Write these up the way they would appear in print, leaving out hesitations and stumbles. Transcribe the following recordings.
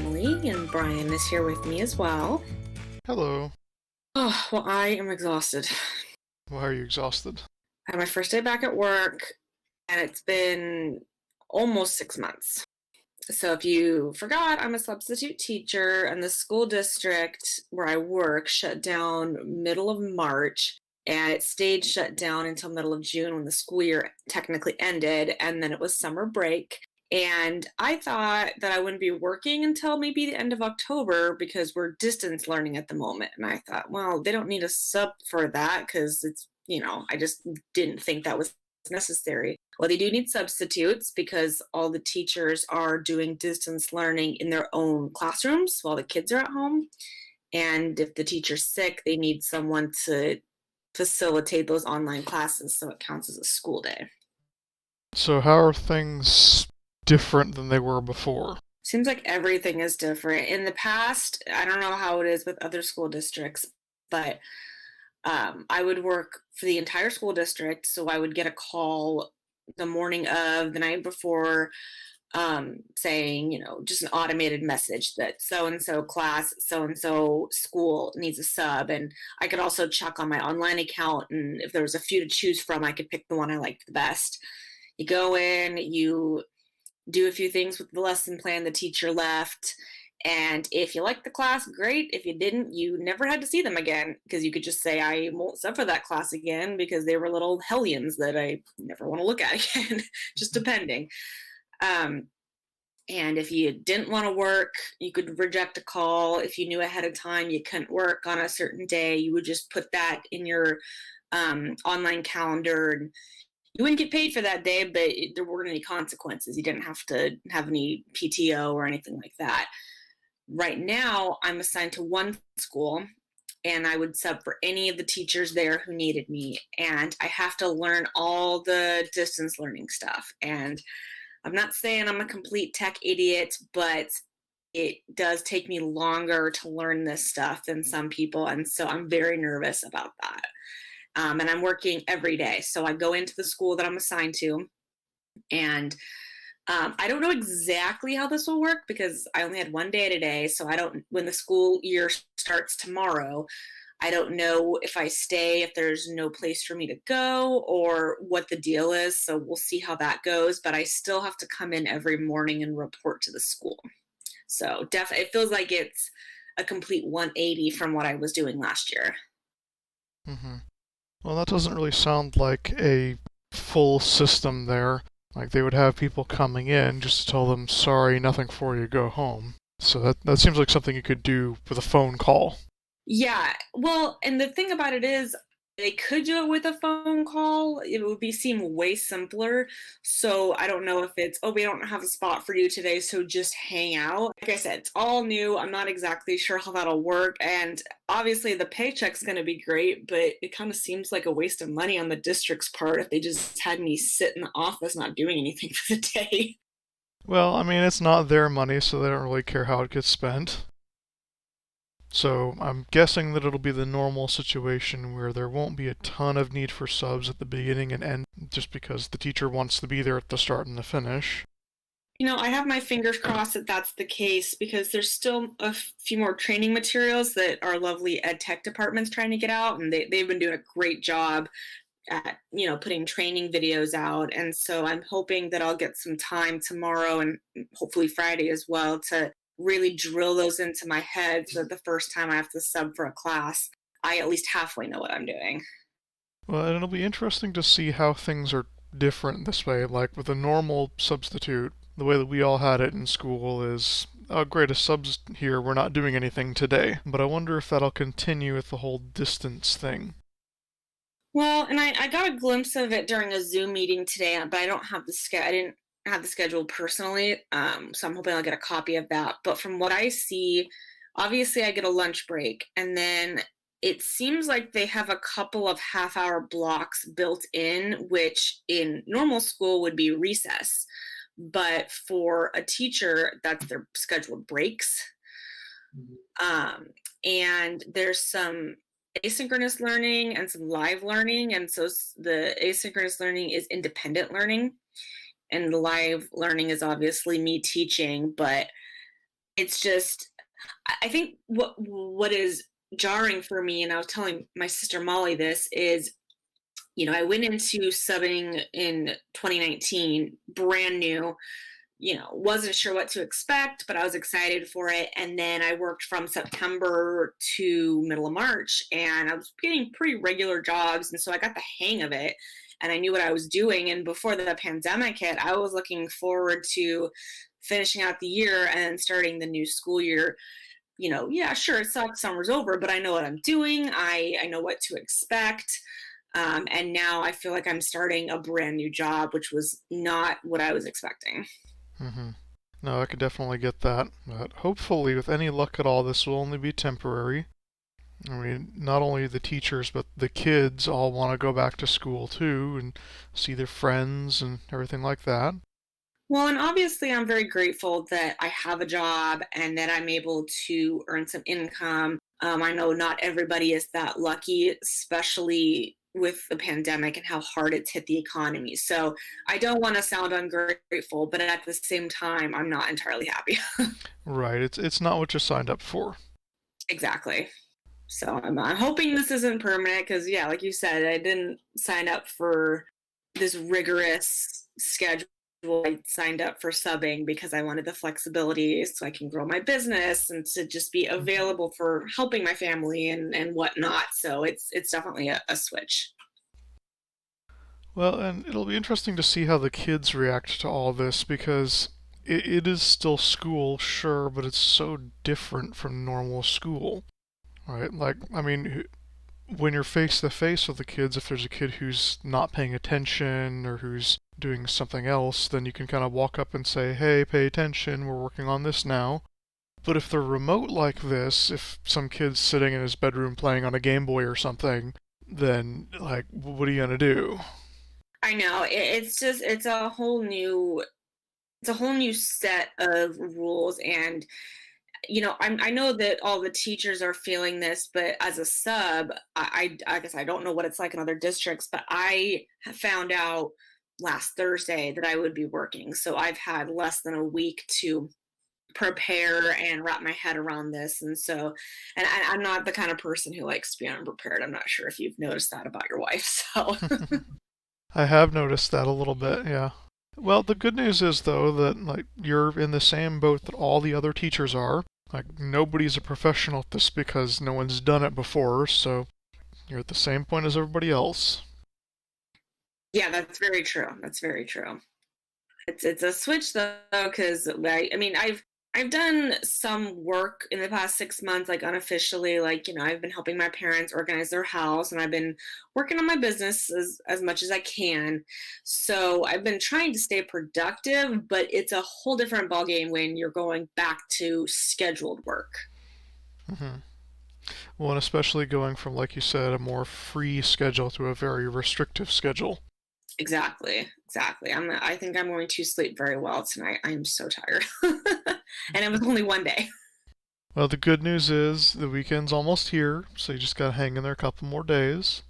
Emily, and Brian is here with me as well. Hello. Oh, well, I am exhausted. Why are you exhausted? I had my first day back at work, and it's been almost 6 months. So, if you forgot, I'm a substitute teacher, and the school district where I work shut down middle of March, and it stayed shut down until middle of June when the school year technically ended, and then it was summer break. And I thought that I wouldn't be working until maybe the end of October because we're distance learning at the moment. And I thought, well, they don't need a sub for that because I just didn't think that was necessary. Well, they do need substitutes because all the teachers are doing distance learning in their own classrooms while the kids are at home. And if the teacher's sick, they need someone to facilitate those online classes so it counts as a school day. So, how are things different than they were before? Seems like everything is different. In the past, I don't know how it is with other school districts, but I would work for the entire school district. So I would get a call the morning of the night before saying, just an automated message that so and so class, so and so school needs a sub. And I could also check on my online account. And if there was a few to choose from, I could pick the one I liked the best. You go in, you do a few things with the lesson plan the teacher left. And if you liked the class, great. If you didn't, you never had to see them again because you could just say, I won't sub for that class again because they were little hellions that I never want to look at again, just depending. Um, and if you didn't want to work, you could reject a call. If you knew ahead of time you couldn't work on a certain day, you would just put that in your online calendar, and you wouldn't get paid for that day, but there weren't any consequences. You didn't have to have any PTO or anything like that. Right now, I'm assigned to one school, and I would sub for any of the teachers there who needed me. And I have to learn all the distance learning stuff. And I'm not saying I'm a complete tech idiot, but it does take me longer to learn this stuff than some people. And so I'm very nervous about that. And I'm working every day. So I go into the school that I'm assigned to, and I don't know exactly how this will work because I only had one day today. So I don't, when the school year starts tomorrow, I don't know if I stay, if there's no place for me to go, or what the deal is. So we'll see how that goes. But I still have to come in every morning and report to the school. So definitely, it feels like it's a complete 180 from what I was doing last year. hmm Well, that doesn't really sound like a full system there. Like they would have people coming in just to tell them, sorry, nothing for you, go home. So that seems like something you could do with a phone call. Yeah. Well, and the thing about it is they could do it with a phone call. It would be seem way simpler. So I don't know if it's, oh, we don't have a spot for you today, so just hang out. Like I said, it's all new. I'm not exactly sure how that'll work. And obviously the paycheck's gonna be great, but it kind of seems like a waste of money on the district's part if they just had me sit in the office not doing anything for the day. Well, I mean, it's not their money, so they don't really care how it gets spent. So I'm guessing that it'll be the normal situation where there won't be a ton of need for subs at the beginning and end just because the teacher wants to be there at the start and the finish. I have my fingers crossed that that's the case because there's still a few more training materials that our lovely ed tech department's trying to get out, and they've been doing a great job at, putting training videos out. And so I'm hoping that I'll get some time tomorrow and hopefully Friday as well to really drill those into my head so that the first time I have to sub for a class, I at least halfway know what I'm doing. Well, and it'll be interesting to see how things are different this way. Like with a normal substitute, the way that we all had it in school is, oh, great, a sub's here, we're not doing anything today. But I wonder if that'll continue with the whole distance thing. Well, and I got a glimpse of it during a Zoom meeting today, but I don't have I didn't have the schedule personally, so I'm hoping I'll get a copy of that. But from what I see, obviously I get a lunch break, and then it seems like they have a couple of half-hour blocks built in, which in normal school would be recess. But for a teacher, that's their scheduled breaks. Um, and there's some asynchronous learning and some live learning. And so the asynchronous learning is independent learning, and the live learning is obviously me teaching, but it's just, I think what is jarring for me, and I was telling my sister Molly this, is I went into subbing in 2019, brand new, wasn't sure what to expect, but I was excited for it. And then I worked from September to middle of March, and I was getting pretty regular jobs. And so I got the hang of it and I knew what I was doing. And before the pandemic hit, I was looking forward to finishing out the year and starting the new school year. Yeah, sure, it sucks, summer's over, but I know what I'm doing. I know what to expect. And now I feel like I'm starting a brand new job, which was not what I was expecting. Hmm. No, I could definitely get that. But hopefully, with any luck at all, this will only be temporary. I mean, not only the teachers, but the kids all want to go back to school too and see their friends and everything like that. Well, and obviously, I'm very grateful that I have a job and that I'm able to earn some income. I know not everybody is that lucky, especially with the pandemic and how hard it's hit the economy. So I don't want to sound ungrateful, but at the same time, I'm not entirely happy. Right, it's not what you signed up for. Exactly. So I'm hoping this isn't permanent because, yeah, like you said, I didn't sign up for this rigorous schedule. I signed up for subbing because I wanted the flexibility so I can grow my business and to just be available for helping my family and whatnot. So it's definitely a switch. Well, and it'll be interesting to see how the kids react to all this because it is still school, sure, but it's so different from normal school, right? Like, I mean, when you're face to face with the kids, if there's a kid who's not paying attention or who's doing something else, then you can kind of walk up and say, hey, pay attention, we're working on this now. But if they're remote like this, if some kid's sitting in his bedroom playing on a Game Boy or something, then, like, what are you gonna do? I know it's just it's a whole new set of rules. And I know that all the teachers are feeling this, but as a sub, I guess I don't know what it's like in other districts, but I found out last Thursday that I would be working. So I've had less than a week to prepare and wrap my head around this. And so, and I'm not the kind of person who likes to be unprepared. I'm not sure if you've noticed that about your wife. So, I have noticed that a little bit, yeah. Well, the good news is though that like you're in the same boat that all the other teachers are. Like nobody's a professional at this because no one's done it before, so you're at the same point as everybody else. yeah, that's very true. That's very true. It's a switch though, because I mean I've done some work in the past 6 months, like unofficially, like I've been helping my parents organize their house, and I've been working on my business as much as I can. So I've been trying to stay productive, but it's a whole different ballgame when you're going back to scheduled work. Hmm. Well, and especially going from, like you said, a more free schedule to a very restrictive schedule. Exactly, exactly. I think I'm going to sleep very well tonight. I am so tired, and it was only one day. Well, the good news is the weekend's almost here, so you just gotta hang in there a couple more days.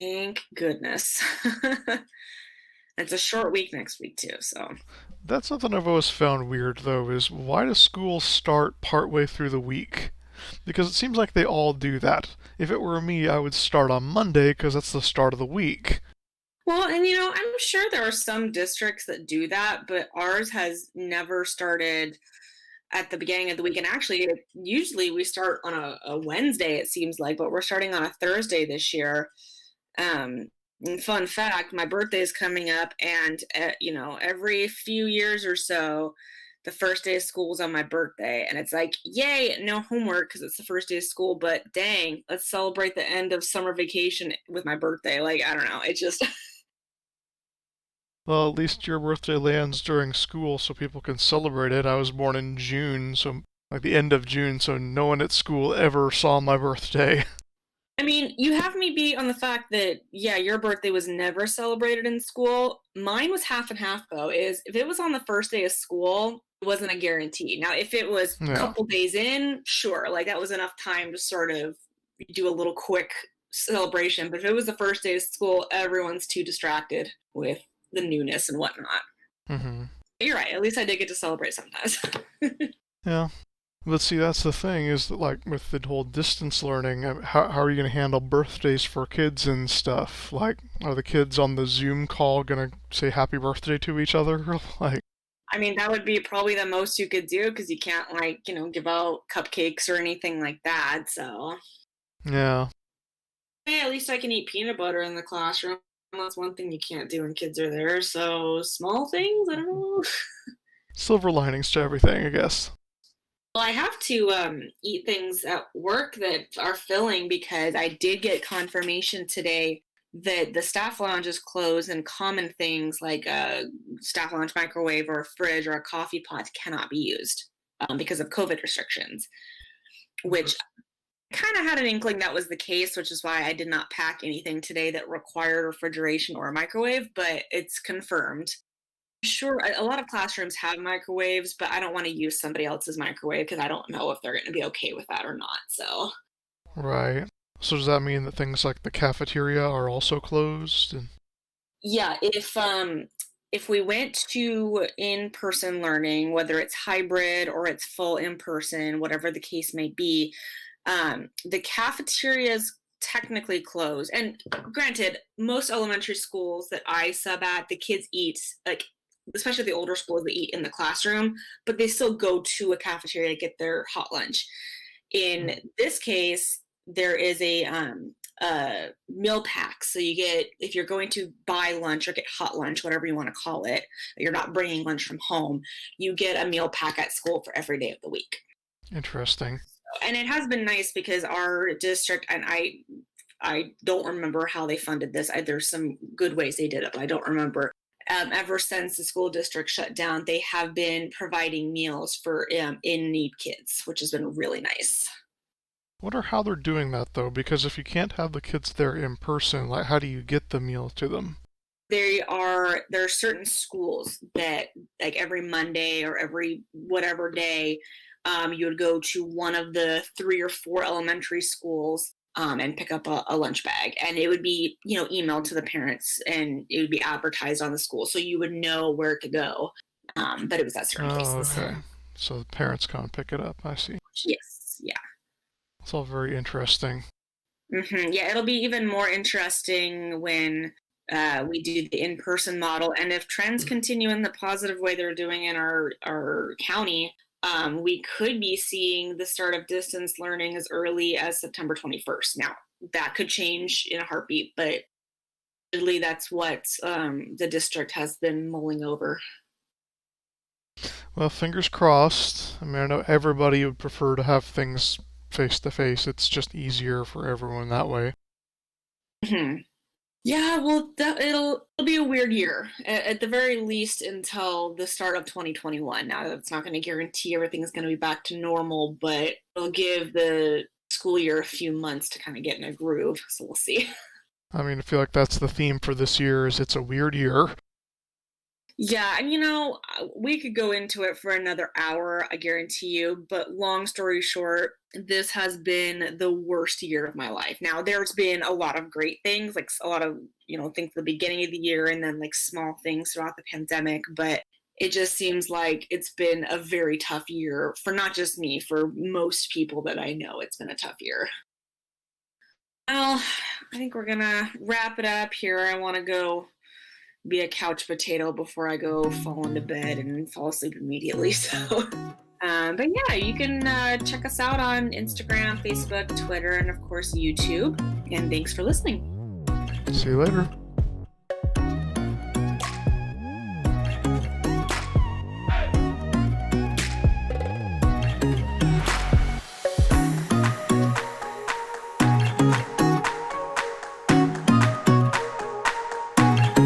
Thank goodness. It's a short week next week too, so That's something I've always found weird, though, is why do schools start partway through the week? Because it seems like they all do that. If it were me, I would start on Monday because that's the start of the week. well, and I'm sure there are some districts that do that, but ours has never started at the beginning of the week. And actually, usually we start on a Wednesday, it seems like, but we're starting on a Thursday this year. And fun fact, my birthday is coming up, and every few years or so, the first day of school is on my birthday, and it's like, yay, no homework because it's the first day of school. But dang, let's celebrate the end of summer vacation with my birthday. Like, I don't know, it just Well, at least your birthday lands during school so people can celebrate it. I was born in June, so like the end of June, so no one at school ever saw my birthday. I mean, you have me beat on the fact that, yeah, your birthday was never celebrated in school. Mine was half and half, though, is if it was on the first day of school, it wasn't a guarantee. Now, if it was a Yeah. couple days in, sure, like that was enough time to sort of do a little quick celebration. But if it was the first day of school, everyone's too distracted with the newness and whatnot. Hmm. You're right. At least I did get to celebrate sometimes. Yeah. But see, that's the thing is that, like, with the whole distance learning, how are you going to handle birthdays for kids and stuff? Like, are the kids on the Zoom call going to say happy birthday to each other? Like, I mean, that would be probably the most you could do because you can't, like, give out cupcakes or anything like that. So, yeah. hey, at least I can eat peanut butter in the classroom. That's one thing you can't do when kids are there. So, small things, I don't know. Silver linings to everything, I guess. Well, I have to eat things at work that are filling because I did get confirmation today that the staff lounge is closed and common things like a staff lounge microwave or a fridge or a coffee pot cannot be used because of COVID restrictions, which kind of had an inkling that was the case, which is why I did not pack anything today that required refrigeration or a microwave, but it's confirmed. Sure, a lot of classrooms have microwaves, but I don't want to use somebody else's microwave because I don't know if they're going to be okay with that or not. So, Right. So does that mean that things like the cafeteria are also closed? And yeah, if we went to in-person learning, whether it's hybrid or it's full in-person, whatever the case may be, the cafeterias technically closed. And granted, most elementary schools that I sub at, the kids eat like especially the older schools that eat in the classroom, but they still go to a cafeteria to get their hot lunch. In this case, there is a meal pack. So you get, if you're going to buy lunch or get hot lunch, whatever you want to call it, you're not bringing lunch from home, you get a meal pack at school for every day of the week. interesting. And it has been nice because our district, and I don't remember how they funded this. There's some good ways they did it, but I don't remember. Ever since the school district shut down, they have been providing meals for in-need kids, which has been really nice. Wonder how they're doing that though, because if you can't have the kids there in person, like how do you get the meal to them? There are certain schools that like every Monday or every whatever day, you would go to one of the 3 or 4 elementary schools and pick up a lunch bag, and it would be emailed to the parents and it would be advertised on the school so you would know where to go, but it was at certain Oh, places. okay. So the parents come and pick it up. I see. Yes, yeah. It's all very interesting. Yeah, it'll be even more interesting when we do the in-person model, and if trends continue in the positive way they're doing in our county, we could be seeing the start of distance learning as early as September 21st. Now, that could change in a heartbeat, but really that's what the district has been mulling over. Well, fingers crossed. I mean, I know everybody would prefer to have things face to face. It's just easier for everyone that way. Mhm. Yeah, well, it'll be a weird year at the very least until the start of 2021. Now, that's not going to guarantee everything's going to be back to normal, but it'll give the school year a few months to kind of get in a groove. So we'll see. I mean, I feel like that's the theme for this year is it's a weird year. Yeah, and we could go into it for another hour, I guarantee you, but long story short, this has been the worst year of my life. Now, there's been a lot of great things, like a lot of, things at the beginning of the year and then like small things throughout the pandemic, but it just seems like it's been a very tough year for not just me, for most people that I know, it's been a tough year. Well, I think we're gonna wrap it up here. I want to go be a couch potato before I go fall into bed and fall asleep immediately. So, but yeah, you can check us out on Instagram, Facebook, Twitter, and of course YouTube. And thanks for listening. See you later.